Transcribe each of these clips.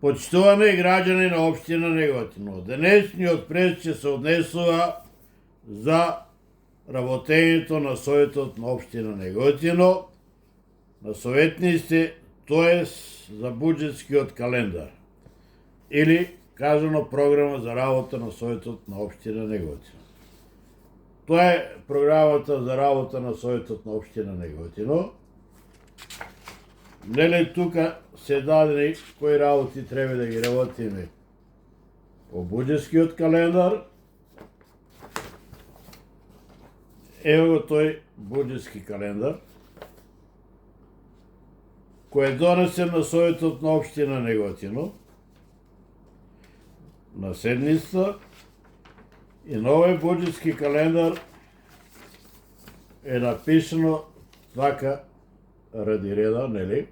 Почитувани граѓани на општина Неготино, денешниот прес ќе се однесува за работењето на Советот на општина Неготино, на советниците, тоест за буџетскиот календар, или кажано програма за работа на Советот на општина Неготино. Тоа е програмата за работа на Советот на општина Неготино. Нели тука се дадени кои работи треба да ги работиме по буџетскиот календар. Ево го тој буџетски календар, кој е донесен на Советот на општина Неготино на седница, и на овој буџетски календар е напишано така ради реда, нели?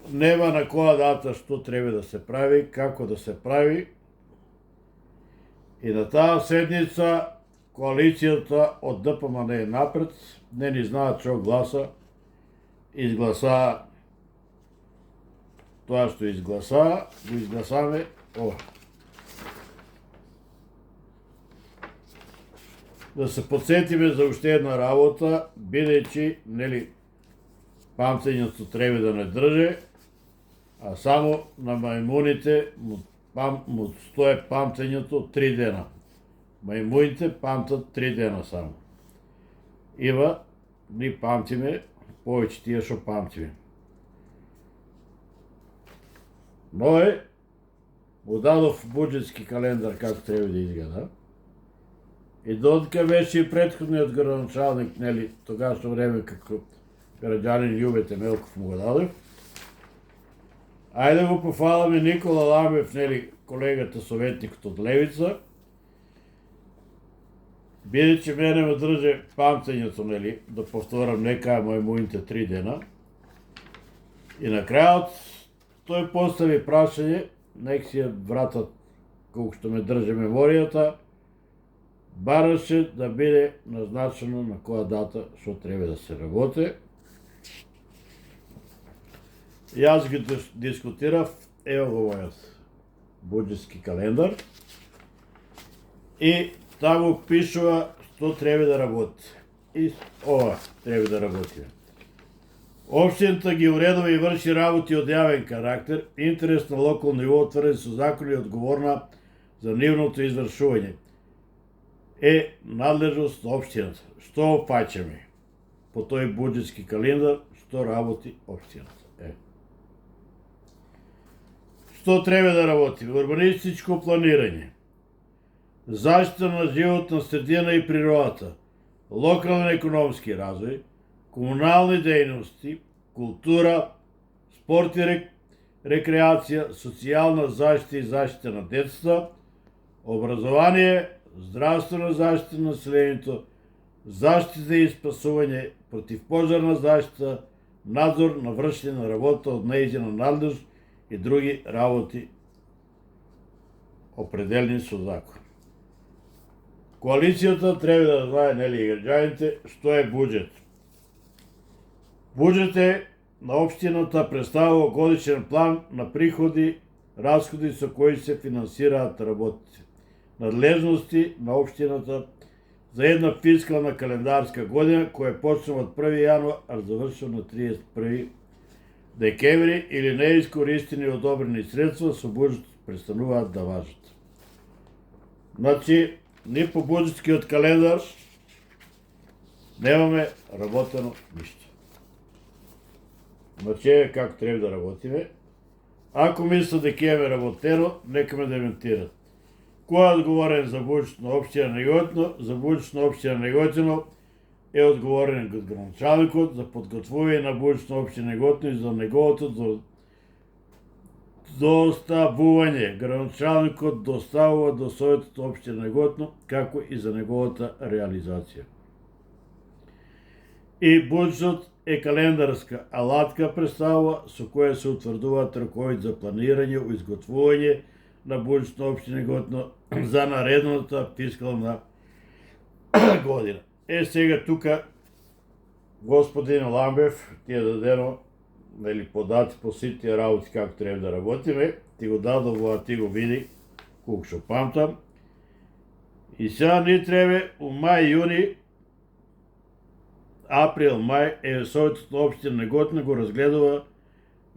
Нема на која дата што треба да се прави, како да се прави. И на таа седница коалицијата од ДПМН напред, не ни знаат што гласа, изгласаа тоа што изгласаа, го изгласаме ова. Да се подсетиме за уште една работа, бидејќи, нели, памтењето треба да не држе, а само на мајмуните му стое памтењето 3 дена. Мајмуните памтат 3 дена само. Има, ни памтиме, повеќе тие што памтиме. Но му дадов буџетски календар како треба да изгледа. И додека беше и претходниот градоначалник, нели, тогашно време како граѓанин Љубе Мелков му го дадов. Ајде го пофаламе Никола Ламбев, нели, колегата советникот од Левица, бидејќи мене ме држе памтењето, нели, да повторам нека мајмуните 3 дена. И на крајот тој постави прашање, нека си ја вратат колку што ме држе меморијата, бараше да биде назначено на која дата што треба да се работи. Јас ги дискутирав, ево го мојот буџетски календар, и таму пишува што треба да работи. И ова треба да работи. Општината ги уредува и врши работи од јавен карактер, интерес на локално ниво, отворен со закони и одговорна за нивното извршување. Е надлежност на општината. Што опаќаме по тој буџетски календар, што работи општината. Што треба да работи? Урбанистичко планирање, заштита на животна средина и природата, локален економски развој, комунални дејности, култура, спорт и рекреација, социјална заштита и заштита на децата, образование, здравствена заштита на населението, заштита и спасување, противпожарна заштита, надзор на вршење на работа од нејзина надлежност и други работи определени со закон. Коалицијата треба да знае, нели, граѓаните, што е буџет. Буџет е на општината представува годишен план на приходи, расходи со кои се финансираат работите. Надлежности на општината за една фискална календарска година која почнува од 1. јануар, а завршува на 31. декември, или неискористени и одобрени средства со буџет престануваат да важат. Значи, ни по буџетскиот календар немаме работено ништо. Значи, како треба да работиме. Ако мислат дека имаме работено, нека ме дементират. Кој е одговорен за буџет на општина Неготино? За буџет на општина Неготино е одговорен градоначалникот за подготвување на буџет на општина Неготино и за неговото доставување. Градоначалникот доставува до Советот на општина Неготино, како и за неговата реализација. И буџетот е календарска алатка представува со која се утврдуваат роковите за планирање и изготвување на буџет на општина Неготино за наредната фискална година. Сега тука господин Ламбев ти е дадено подати по сите работи како треба да работиме, ти го дадов, ти го види, колко што памтам. И сега ни треба у мај, јуни, април, мај, Советот на општина Неготино го разгледува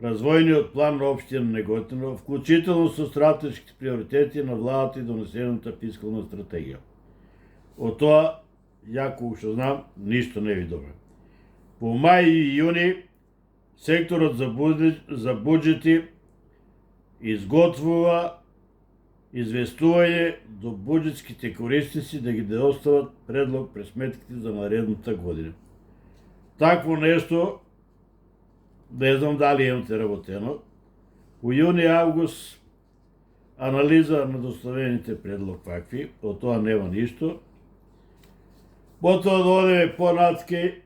развојниот план на општина Неготино, вклучително со стратешки приоритети на владата и донесената фискална стратегија. Од тоа, ја колку што знам, ништо не видовме. По мај и јуни, секторот за буџети изготвува известување до буџетските корисници да ги достават предлог пред сметките за наредната година. Такво нешто, не знам дали имате работено. У јуни-август анализа на доставените предлог какви, од тоа нема ништо. Потоа да одеме понатке,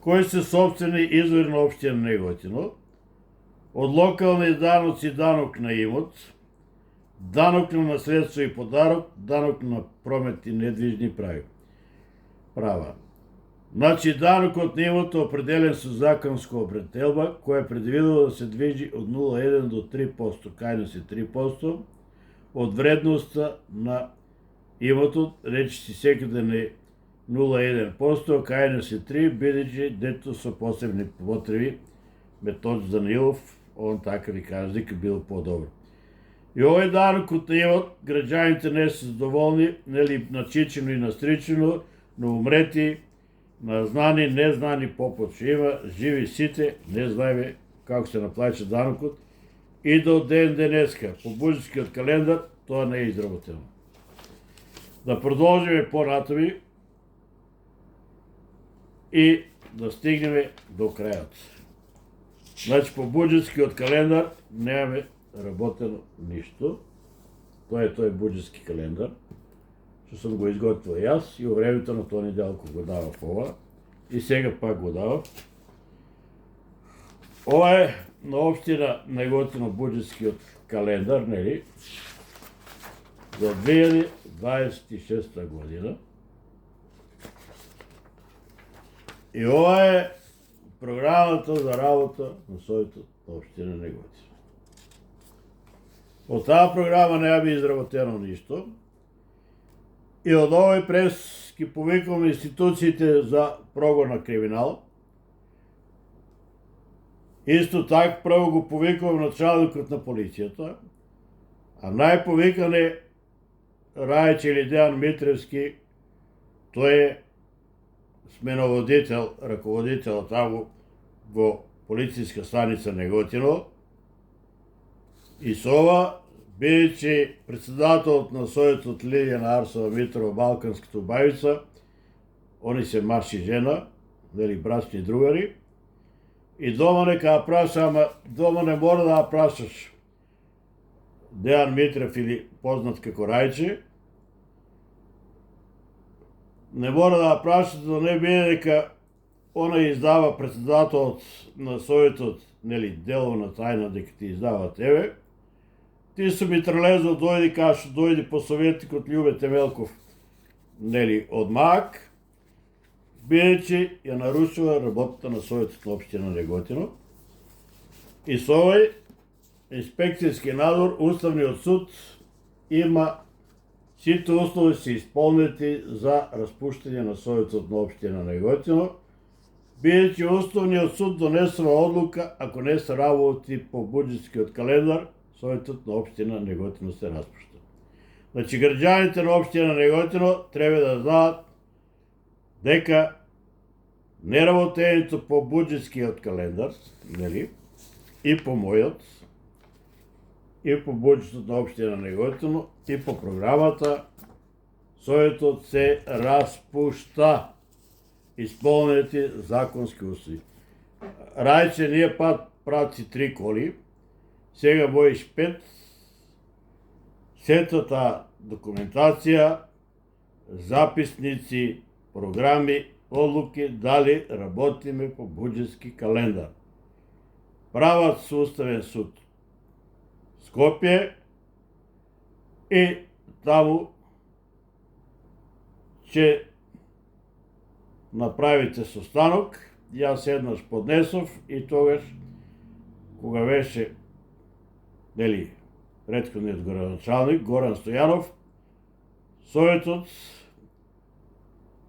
кои се собствени извори на општина Неготино, од локални даноци данок на имот, данок на наследство и подарок, данок на промет и недвижни права. Значи, данокот на имот е определен со законска определба, која е предвидела да се движи од 0,1 до 3%, кајно се 3%, од вредноста на имотот, речиси секаде не 0,1%, кајно се 3%, бидејќи дето со посебни потреби, Методи Данилов, он така ви кажа, дека бил по-добро. И овој данокот на имот, граѓаните не се задоволни, нели начичено и настричено, но умрети, на знани, незнани попот што има, живи сите, не знаеме како се наплаќа данокот, и до ден денеска, по буџетскиот календар, тоа не е изработено. Да продолжиме понатами и да стигнеме до крајот. Значи, по буџетскиот календар немаме работено ништо. Тоа е тој буџетски календар, што сум го изготвил јас и во времето на Тони Делко го давав ова и сега пак го давав. Ова е на општина Неготино буџетскиот календар, нели, за 2026 година. И ова е програмата за работа на Советот на општина Неготино. Од таа програма не би изработено ништо. И од овој прес ги повикуваме институциите за прогон на криминал. Исто така прво го повикувам началникот на полицијата, а најповикан е Рајче или Дејан Митревски, тој е сменоводител, раководител таму во полицијска станица Неготино. И со ова, бидејќи председателот на Советот Лилијана Арсова Митрова, Балканската убавица, они се маж и жена, нели брачни другари, и дома нека ја праша, ама дома не мора да ја прашаш Дејан Митрев или познат како Рајче, не мора да ја прашаш, да не биде дека она издава председателот на Советот, нели деловна тајна дека ти издава тебе. Ти со митралезот дојди, кај што дојди по советникот Љубе Темелков, нели, од МАК, бидејќи ја нарушува работата на Советот на општина Неготино. И со овој инспекцијски надзор, Уставниот суд има сите услови се исполнети за распуштање на Советот на општина Неготино, бидејќи Уставниот суд донесува одлука, ако не се работи по буџетскиот календар, Советот на општина Неготино се распушта. Значи, граѓаните на општина Неготино треба да знаат дека неработењето по буџетскиот календар, нели, и по мојот, и по буџетот на општина Неготино, и по програмата, Советот се распушта. Исполнети законски услови. Рајче ние прати 3 коли, сега боиш 5, сетата документација, записници, програми, одлуки, дали работиме по буџетски календар. Прават со Уставен суд Скопје и таму ќе направите состанок јас еднаш поднесов и тогаш, кога беше, претходниот градоначалник Горан Стојанов, Советот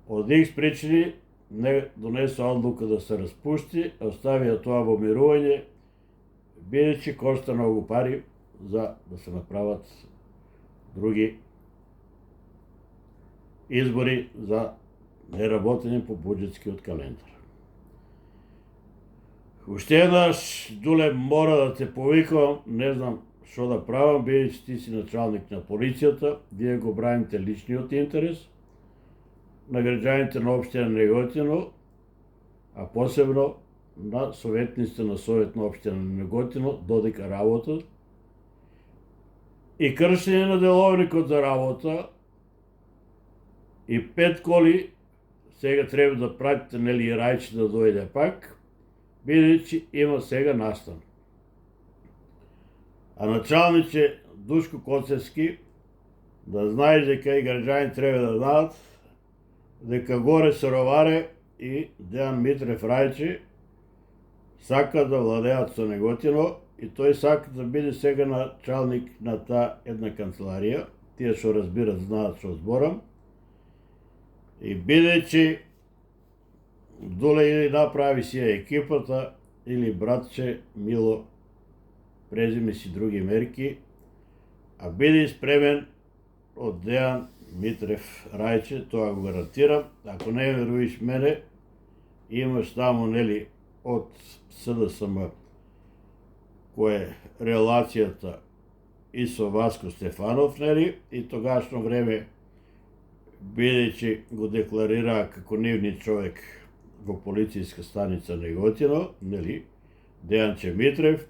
од X причини не донесува одлука да се распушти, а оставија тоа во мирување, бидејќи кошта многу пари за да се направат други избори за неработење по буџетскиот календар. Уште еднаш, Дуле, мора да те повикувам, не знам што да правам, бидејќи ти си началник на полицијата, вие го браните личниот интерес на граѓаните на општина Неготино, а посебно на советниците на Совет на општина Неготино, додека работат, и кршење на деловникот за работа, и 5 коли сега треба да пратите и Рајче да дојде пак, бидејќи има сега настан. А началниче Душко Коцевски, да знаеш дека и граѓани треба да знаат дека Горе Сороваре и Дејан Митрев Рајче сака да владеат со Неготино и тој сака да биде сега началник на таа една канцеларија. Тие што разбират знаат што зборам. И бидејќи Дуле или направи си екипата, или братче Мило преземи си други мерки, а биде спремен од Дејан Митрев Рајче, тоа го гарантирам. Ако не веруваш мене, имаш таму, од СДСМ, која е релацијата и со Васко Стефанов, и тогашно време, бидејќи го декларираа како нивни човек во полицијска станица Неготино, Дејанче Митрев,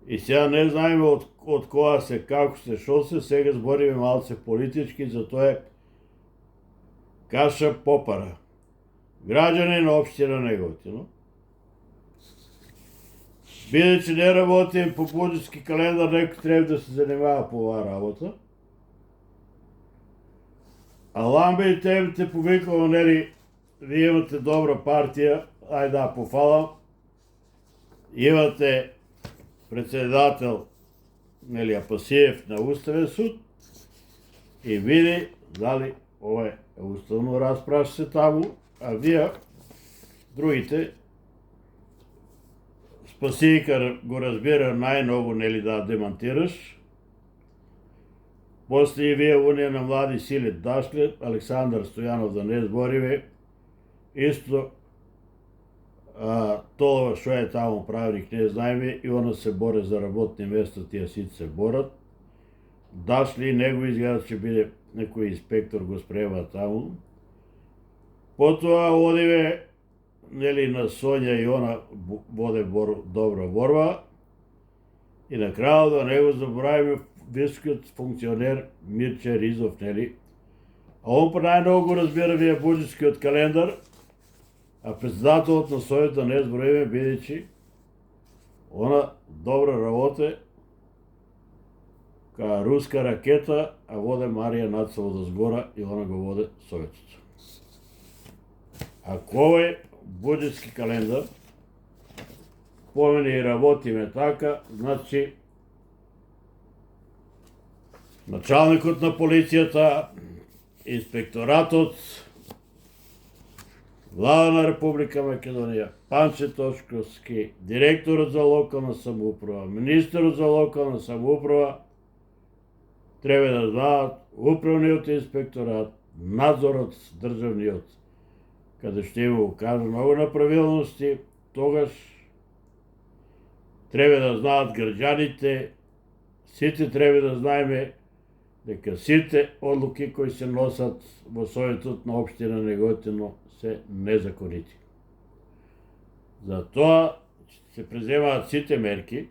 и сега не знаеме од која се, како се, шо се, сега збориме малце политички, затоа е Каша Попара, граѓани на општина Неготино. Бидејќи не работим по буџетски календар, некој треба да се занимава по оваа работа. А Ламбе и тебе те повикувам, вие имате добра партија, ајде да пофалам. Имате председател Апасиев на Уставен суд и види дали ова е уставно, расправи се таму, а вие другите Спасијка го разбира најногу, да демантираш. После и вие Унија на млади сили дашле, Александар Стојанов да не збориме, исто тоа што е таму правник не знаеме, и она се боре за работни места, тие сите се борат. Дашли и него изгледа ќе биде некој инспектор го спрема таму. Потоа одиве на Сонја и она воде добра борба. И на крајот да него заборавиме високиот функционер Мирче Ризов, А он по најмногу го разбира вие буџетскиот календар, а председателот на Советот не збориме, бидејќи она добра работа ка руска ракета, а воде Марија Нацова до згора и она го воде Советот. Ако овој буџетски календар помине и работиме така, значи началникот на полицијата, инспекторатот, Влада на Република Македонија, Панче Тошковски, директорот за локална самоуправа, министерот за локална самоуправа, треба да знаат управниот инспекторат, надзорот државниот, каде што има укажа многу неправилности, тогаш треба да знаат граѓаните, сите треба да знаеме дека сите одлуки кои се носат во Советот на општина Неготино се незаконити. Затоа се преземаат сите мерки,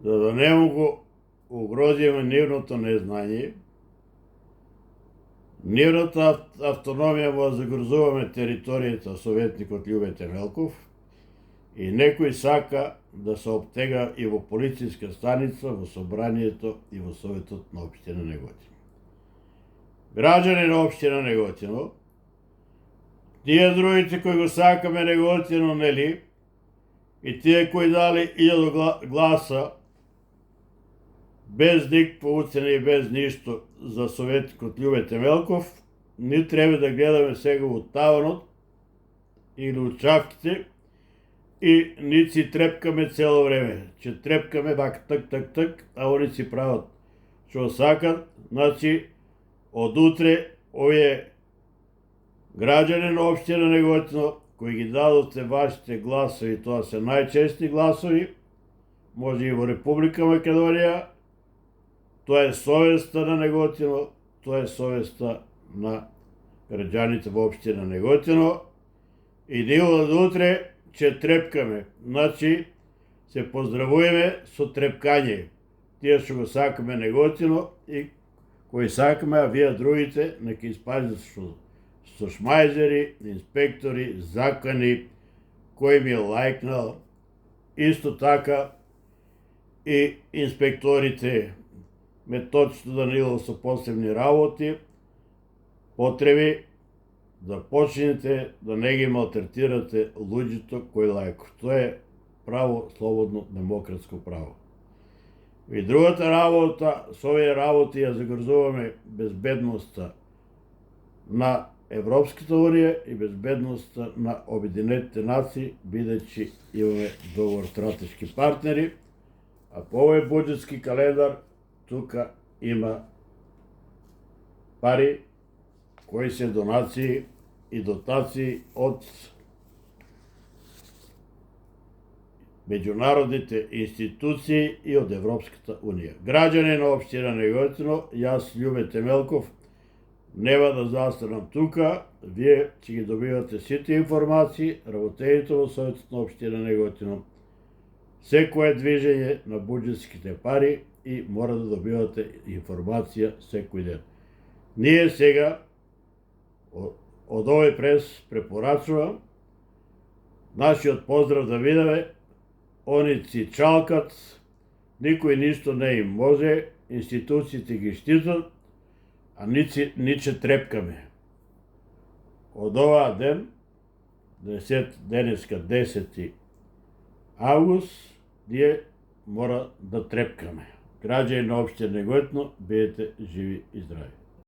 за да не го угрозиме нивното незнање, нивната автономија во загрозуваме територијата советникот Љубе Темелков и некој сака да се обтега и во полицијска станица, во собранието и во Советот на општина Неготино. Граѓани на општина Неготино, Тие другите кои го сакаме Неготино, нели, и тие кои дали 1000 гласа, без никаква уцена и без ништо за советникот Љубе Темелков, ни треба да гледаме сега во таванот или у чавките и ни си трепкаме цело време. Че трепкаме бак так, а они си прават што сакат. Значи, од утре овие граѓани на општина Неготино кои ги дадоте вашите гласови, тоа се најчести гласови, може и во Република Македонија, тоа е совеста на Неготино, тоа е совеста на граѓаните во општина Неготино и ние од утре ќе трепкаме. Значи, се поздравуваме со трепкање. Тие што го сакаме Неготино и кои сакаме, а вие другите нека испазите со шмајзери, инспектори, закани, кои ми лајкнал, исто така и инспекторите Методичто Данилов со посебни работи, потреби да почнете да не ги малтретирате луѓето кои лајкот. Тоа е право, слободно, демократско право. И другата работа, со овие работи ја загрозуваме безбедноста на Европската унија и безбедноста на Обединетите нации, бидејќи имаме договор стратешки партнери, а по овој буџетски календар тука има пари кои се донации и дотации од меѓународните институции и од Европската унија. Граѓани на општина Неготино, јас Љубе Темелков, нема да застанам тука, вие ќе ги добивате сите информации, работењето во Советот на општина Неготино, секое движење на буџетските пари и мора да добивате информација секој ден. Ние сега од овој прес препорачувам нашиот поздрав да видиме, они си чалкат, никој ништо не им може, институциите ги штитат, а ниче трепкаме. Од оваа ден, денеска 10. август, ние мора да трепкаме. Граѓани на општина Неготино, бидете живи и здрави.